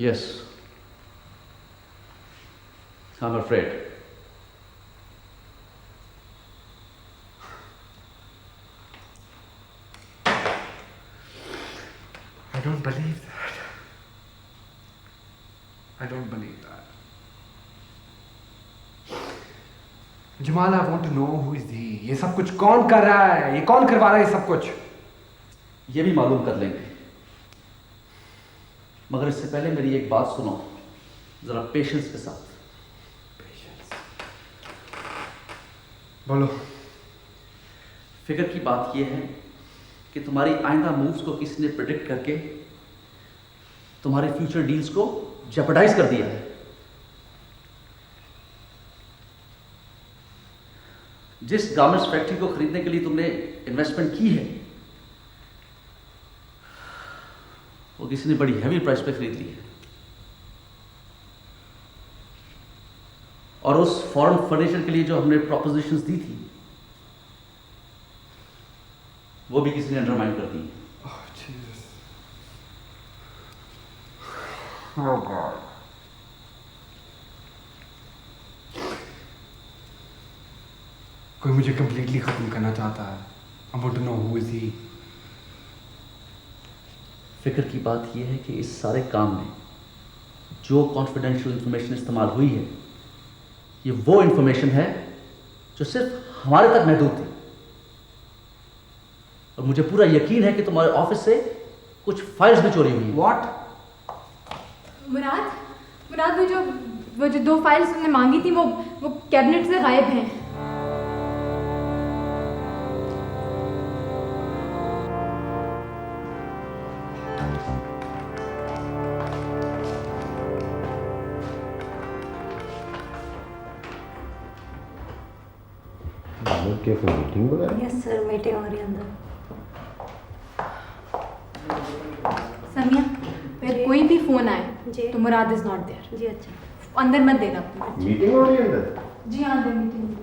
Yes, I'm afraid. I don't believe that. I don't believe that. Jamal, I want to know who is he. ये सब कुछ कौन कर रहा है? ये कौन करवा रहा है ये सब कुछ? ये भी मालूम कर लेंगे, मगर इससे पहले मेरी एक बात सुनो जरा पेशेंस के साथ। बोलो। फिक्र की बात यह है कि तुम्हारी आइंदा मूव्स को किसी ने प्रेडिक्ट करके तुम्हारे फ्यूचर डील्स को जेपरडाइज कर दिया है। जिस गारमेंट्स फैक्ट्री को खरीदने के लिए तुमने इन्वेस्टमेंट की है वो किसी ने बड़ी हैवी प्राइस पे खरीद ली है, और उस फॉरेन फर्नीचर के लिए जो हमने प्रोपोजिशंस दी थी वो भी किसी ने अंडरमाइन कर दी। Oh, Jesus. Oh, God. कोई मुझे कंप्लीटली खत्म करना चाहता है। I want to know who is he. फिक्र की बात यह है कि इस सारे काम में जो कॉन्फिडेंशियल इंफॉर्मेशन इस्तेमाल हुई है ये वो इंफॉर्मेशन है जो सिर्फ हमारे तक महदूद थी, और मुझे पूरा यकीन है कि तुम्हारे ऑफिस से कुछ फाइल्स भी चोरी हुई हैं। What? मुराद वो जो 2 फाइल्स तुमने मांगी थी वो कैबिनेट से गायब हैं। क्या कोई मीटिंग वगैरह? यस सर, मीटिंग हो रही है अंदर। समिया, अगर कोई भी फोन आए जी। तो मुराद इज नॉट देयर। जी अच्छा। अंदर मत देना। मीटिंग हो रही है अंदर? जी हाँ, अंदर मीटिंग।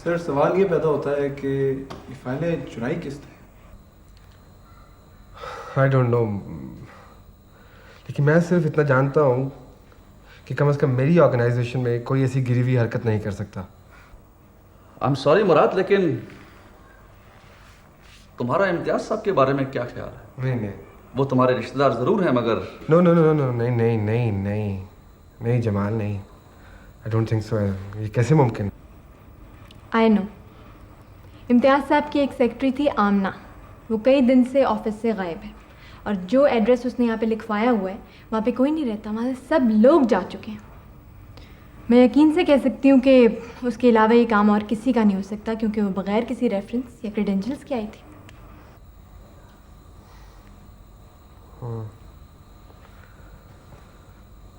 सर सवाल ये पैदा होता है कि ये फाइलें चुराई किसने? I don't know. लेकिन मैं सिर्फ इतना जानता हूँ कि कम से कम मेरी ऑर्गेनाइजेशन में कोई ऐसी गिरी हुई हरकत नहीं कर सकता। आई एम सॉरी मुराद, लेकिन तुम्हारा इम्तियाज साहब के बारे में क्या ख्याल है? नहीं, वो तुम्हारे रिश्तेदार जरूर हैं मगर नो, नहीं जमाल, नहीं। I don't think so. ये कैसे मुमकिन? I know. इम्तियाज़ साहब की एक सेक्रेटरी थी आमना, वो कई दिन से ऑफिस से गायब है, और जो एड्रेस उसने यहाँ पे लिखवाया हुआ है वहाँ पे कोई नहीं रहता, वहाँ से सब लोग जा चुके हैं। मैं यकीन से कह सकती हूँ कि उसके अलावा ये काम और किसी का नहीं हो सकता, क्योंकि वो बगैर किसी रेफरेंस या क्रेडेंशियल्स के आई थी।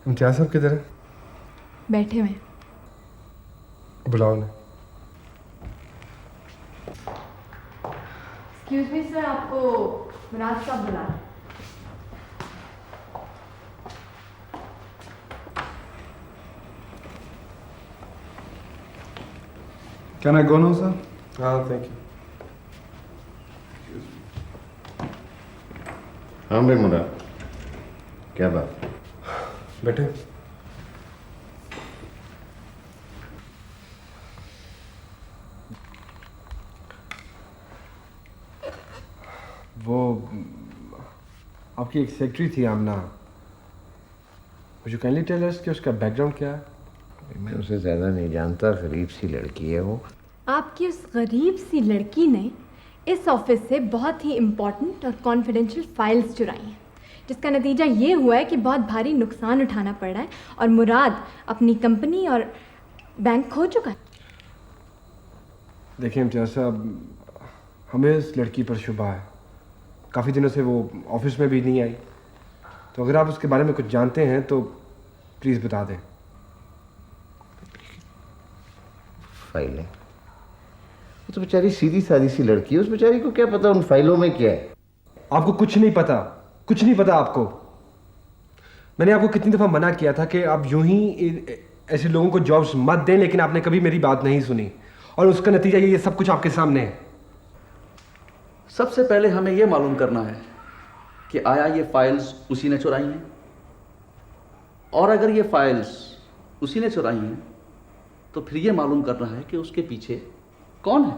इम्तियाज साहब किधर है? बैठे हुए हैं। बुलाओ ने। एक्सक्यूज मी सर, आपको मुराद साहब बुला रहे हैं। Can I go now, sir? हाँ, थैंक यू। हाँ भाई मुराद, क्या बात? बैठे। वो आपकी एक सेक्रेटरी थी आमना, मुझे काइंडली टेल अस कि उसका बैकग्राउंड क्या है? मैं उसे ज़्यादा नहीं जानता, गरीब सी लड़की है वो। आपकी उस गरीब सी लड़की ने इस ऑफिस से बहुत ही इम्पोर्टेंट और कॉन्फिडेंशियल फाइल्स चुराई हैं, जिसका नतीजा ये हुआ है कि बहुत भारी नुकसान उठाना पड़ रहा है, और मुराद अपनी कंपनी और बैंक खो चुका है। देखिए इम्तियाज साहब, हमें इस लड़की पर शुबा है। काफ़ी दिनों से वो ऑफिस में भी नहीं आई, तो अगर आप उसके बारे में कुछ जानते हैं तो प्लीज़ बता दें। फाइलें? वो तो बेचारी सीधी सादी सी लड़की है, उस बेचारी को क्या पता उन फाइलों में क्या है? आपको कुछ नहीं पता, कुछ नहीं पता आपको। मैंने आपको कितनी दफ़ा मना किया था कि आप यूं ही ऐसे लोगों को जॉब्स मत दें, लेकिन आपने कभी मेरी बात नहीं सुनी, और उसका नतीजा ये सब कुछ आपके सामने है। सबसे पहले हमें यह मालूम करना है कि आया ये फाइल्स उसी ने चुराई हैं, और अगर ये फाइल्स उसी ने चुराई हैं तो फिर ये मालूम करना है कि उसके पीछे कौन है।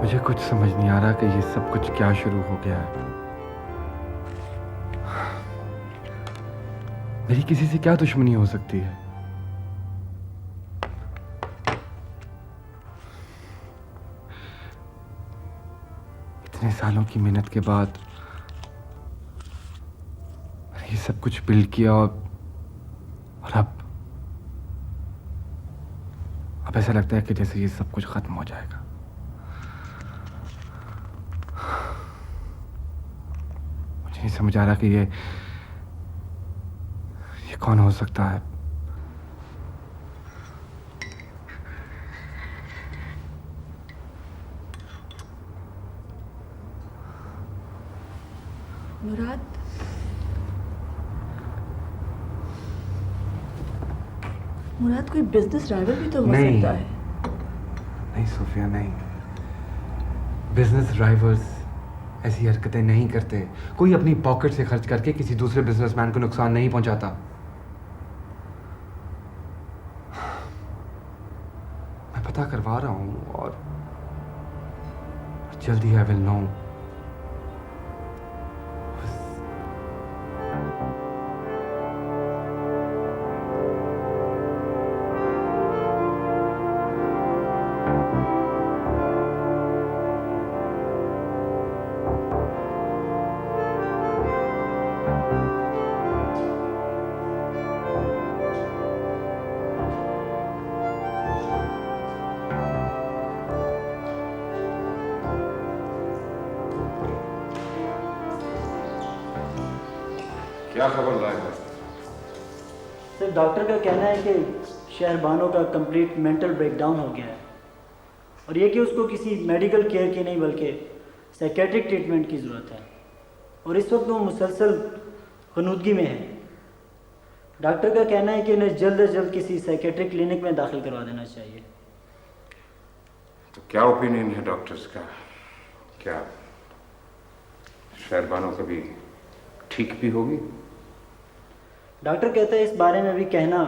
मुझे कुछ समझ नहीं आ रहा कि ये सब कुछ क्या शुरू हो गया है। मेरी किसी से क्या दुश्मनी हो सकती है? इतने सालों की मेहनत के बाद मैंने ये सब कुछ बिल्ड किया, और अब ऐसा लगता है कि जैसे ये सब कुछ खत्म हो जाएगा। मुझे नहीं समझ आ रहा कि ये कौन हो सकता है। मुराद, मुराद कोई बिजनेस ड्राइवर भी तो हो नहीं। सकता है। नहीं सोफिया, नहीं। बिजनेस ड्राइवर्स ऐसी हरकतें नहीं करते। कोई अपनी पॉकेट से खर्च करके किसी दूसरे बिजनेसमैन को नुकसान नहीं पहुंचाता। मैं पता करवा रहा हूं और जल्दी आई विल नो। क्या खबर लाए हैं? सर, डॉक्टर का कहना है कि शहरबानो का कंप्लीट मेंटल ब्रेकडाउन हो गया है, और ये कि उसको किसी मेडिकल केयर की नहीं बल्कि साइकेट्रिक ट्रीटमेंट की ज़रूरत है, और इस वक्त वो मुसलसल खनूदगी में है। डॉक्टर का कहना है कि इन्हें जल्द अज जल्द किसी साइकेट्रिक क्लिनिक में दाखिल करवा देना चाहिए। तो क्या ओपिनियन है डॉक्टर्स का? क्या शहरबानो कभी ठीक भी होगी? डॉक्टर कहता है इस बारे में भी कहना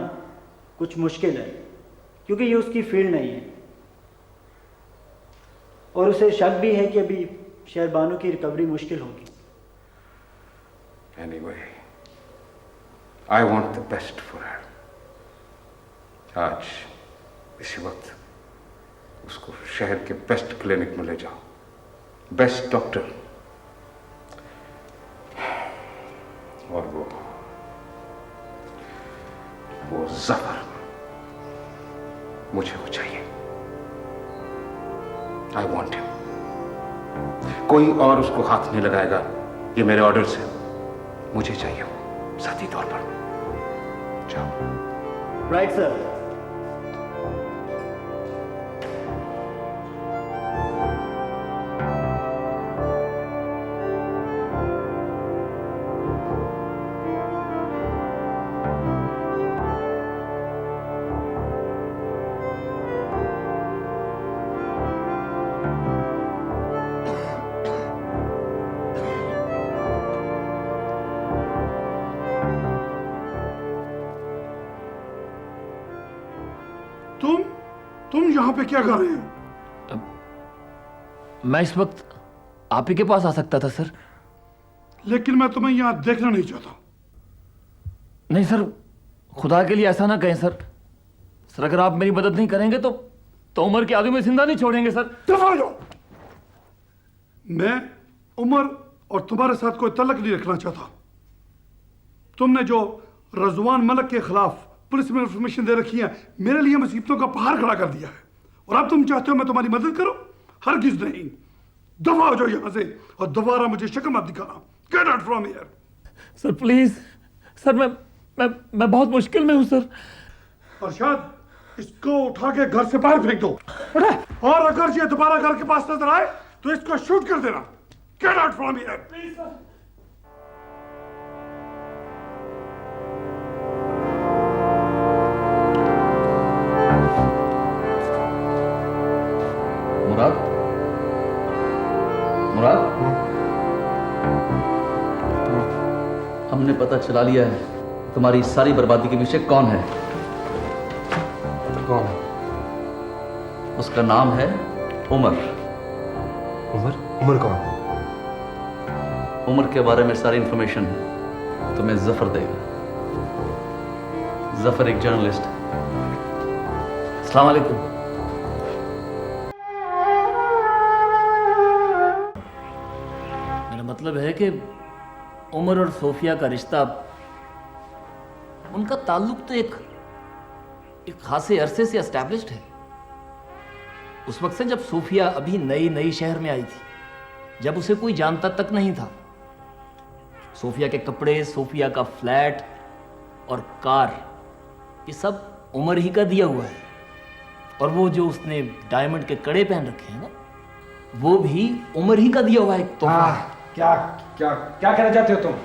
कुछ मुश्किल है, क्योंकि ये उसकी फील्ड नहीं है, और उसे शक भी है कि अभी शहरबानो की रिकवरी मुश्किल होगी। Anyway, I want the best for her. आज इसी वक्त उसको शहर के बेस्ट क्लिनिक में ले जाओ, बेस्ट डॉक्टर, और वो जफर, मुझे वो चाहिए। I want him. कोई और उसको हाथ नहीं लगाएगा, ये मेरे ऑर्डर से। मुझे चाहिए वो साथी तौर पर। जाओ। Right sir. तुम यहाँ पे क्या कर रहे हो? मैं इस वक्त आप ही के पास आ सकता था सर। लेकिन मैं तुम्हें यहाँ देखना नहीं चाहता। नहीं सर, खुदा के लिए ऐसा ना कहें सर। सर अगर आप मेरी मदद नहीं करेंगे तो उमर के आदमी में जिंदा नहीं छोड़ेंगे सर। दफा जाओ। मैं उमर और तुम्हारे साथ कोई तल्लक नहीं रखना चाहता। तुमने जो रजवान मलक के खिलाफ पुलिस में इंफॉर्मेशन दे रखी है, मेरे लिए मुसीबतों का पहाड़ खड़ा कर दिया है, और अब तुम चाहते हो मैं तुम्हारी मदद करूं? हरगिज नहीं। दफा हो जाओ यहां से, और दोबारा मुझे शक्ल मत दिखाना। Gate out from here. Sir please sir, मैं बहुत मुश्किल में हूं सर। अरशाद, इसको उठा के घर से बाहर फेंक दो, और अगर ये दोबारा घर के पास नजर आए तो इसको शूट कर देना। Get out from here please. Murad, Murad, हमने पता चला लिया है तुम्हारी सारी बर्बादी के पीछे कौन है। कौन है? उसका नाम है उमर। उमर? उमर कौन? उमर के बारे में सारी इंफॉर्मेशन तुम्हें जफर देगा। जफर एक जर्नलिस्ट है। अस्सलाम वालेकुम। मेरा मतलब है कि उमर और सोफिया का रिश्ता, उनका ताल्लुक तो एक खासे अरसे से एस्टैब्लिश्ड है। उस वक्त से जब सोफिया अभी नई शहर में आई थी, जब उसे कोई जानता तक नहीं था। सोफिया के कपड़े, सोफिया का फ्लैट और कार, ये सब उमर ही का दिया हुआ है। और वो जो उसने डायमंड के कड़े पहन रखे हैं ना, वो भी उमर ही का दिया हुआ है एक तोहफा है। क्या क्या क्या कहना चाहते हो तुम?